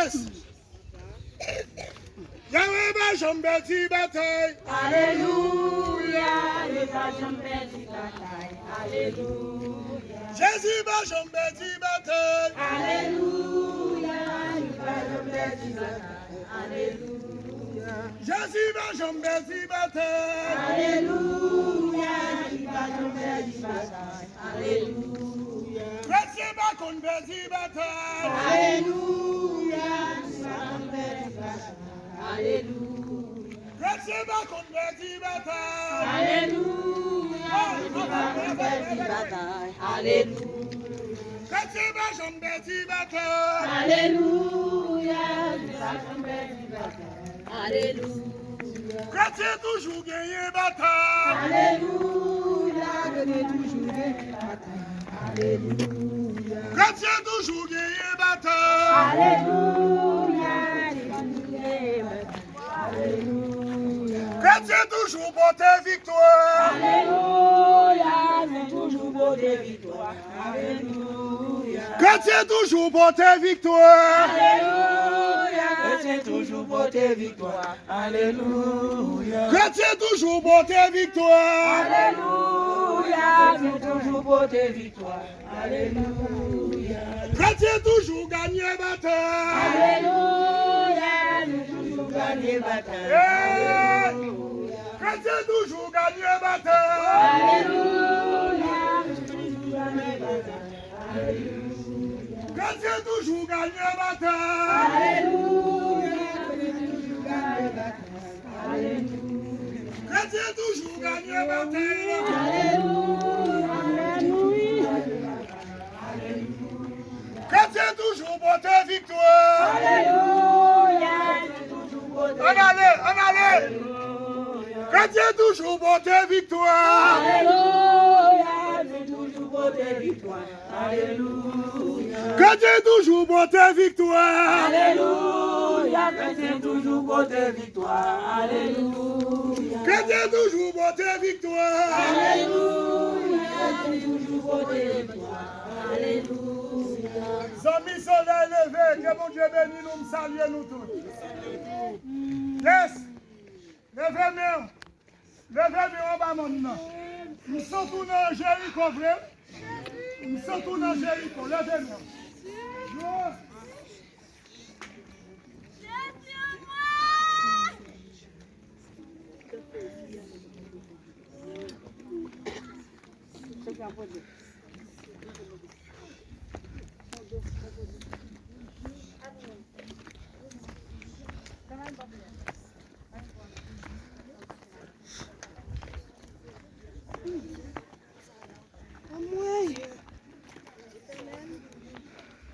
Yes. Yahweh va jambe ti bataille. Alléluia, il va jambe ti bataille. Alléluia. Jésus va jambe ti bataille. Alléluia, il va jambe ti bataille. Alléluia. Jésus va jambe ti bataille. Alléluia, il va jambe ti bataille. Alléluia. Chrétien va jambe ti bataille. Alléluia, il va jambe ti bataille. Alléluia. Chrétien va jambe ti bataille. Alléluia, il va jambe ti bataille. Alléluia. Chrétien va jambe ti bataille. Alléluia, il va jambe ti bataille. Alléluia. Chrétien toujours gagné bataille. Alléluia, chrétien toujours gagné bataille. Alléluia. Chrétien toujours gagné bataille. Alléluia, toujours gagné bataille. Alléluia. Chrétien toujours porté victoire. Alléluia, c'est toujours beau de victoire. Alléluia. Chrétien toujours porté victoire. Alléluia, c'est toujours beau de victoire. Alléluia. Chrétien toujours porté victoire. Alléluia, c'est toujours beau de victoire. Alléluia. Chrétien toujours gagné bataille. Alléluia, c'est toujours gagné bataille. Alléluia. Chrétien toujours gagné bataille. Alléluia, c'est toujours gagné bataille. Alléluia. Chrétien toujours gagné bataille. Alléluia, c'est toujours gagné bataille. Alléluia. Chrétien toujours gagné bataille. Alléluia, Alléluia. Chrétien toujours porté victoire. Alléluia, c'est toujours beau de On allait, on allait. Alléluia. Chrétien toujours porté victoire. Alléluia, c'est toujours beau de victoire. Alléluia. Chrétien toujours porté victoire. Alléluia, c'est toujours beau de victoire. Alléluia. Chrétien toujours porté victoire. Alléluia, c'est toujours beau de victoire. Alléluia. Amis soleil levé, que mon Dieu bénisse nous, me salue nous tous. Yes. Levez-moi. Levez-moi en bas maintenant. Nous sommes tous dans Jéricho, frère. Nous sommes tous dans Jéricho. Levez-moi.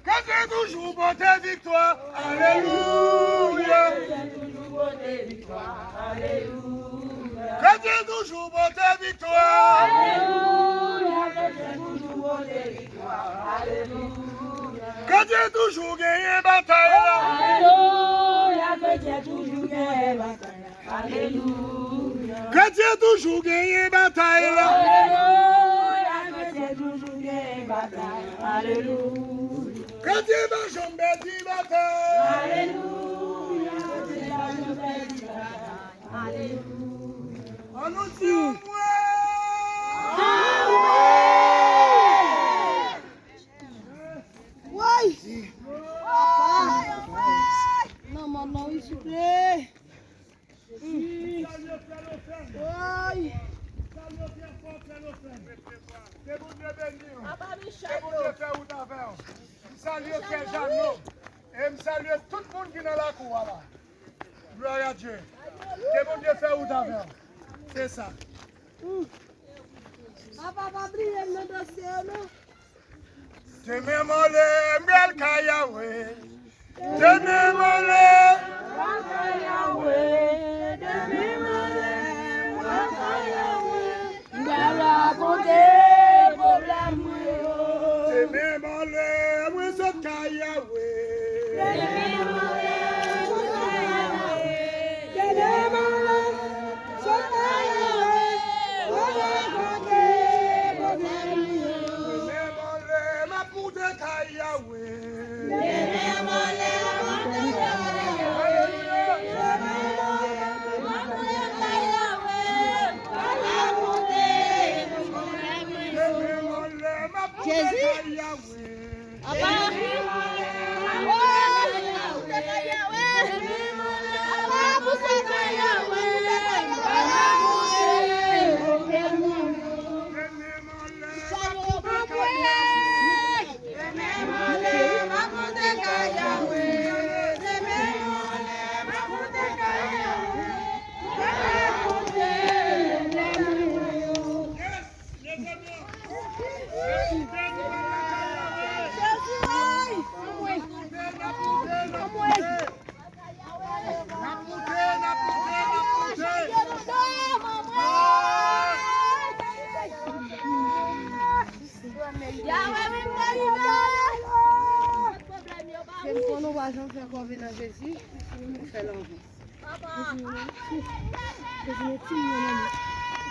Chrétien toujours porté victoire. Alléluia. Chrétien toujours porté victoire. Chrétien toujours gagné bataille. Chrétien toujours gagné bataille. Chrétien va jambe di bataille. On nous dit au moins. Ouais. Non, maintenant, s'il vous plaît. Oui. Que bon Dieu bénisse. Que bon Dieu fait ou d'affaire. Je salue Frère Jeannot. Et je salue tout le monde qui est dans la cour là. Gloire à Dieu. Que bon Dieu fait ou d'affaire. C'est ça. Papa va briller le dossier, non? Je me molé, m'gal kayawe. Je me molé. Je me molé, moi so kayawe. Je me molé, ma poudre kayawe. Quando não vai não faire quoi venir Jésus, nous fait l'envie. Papa.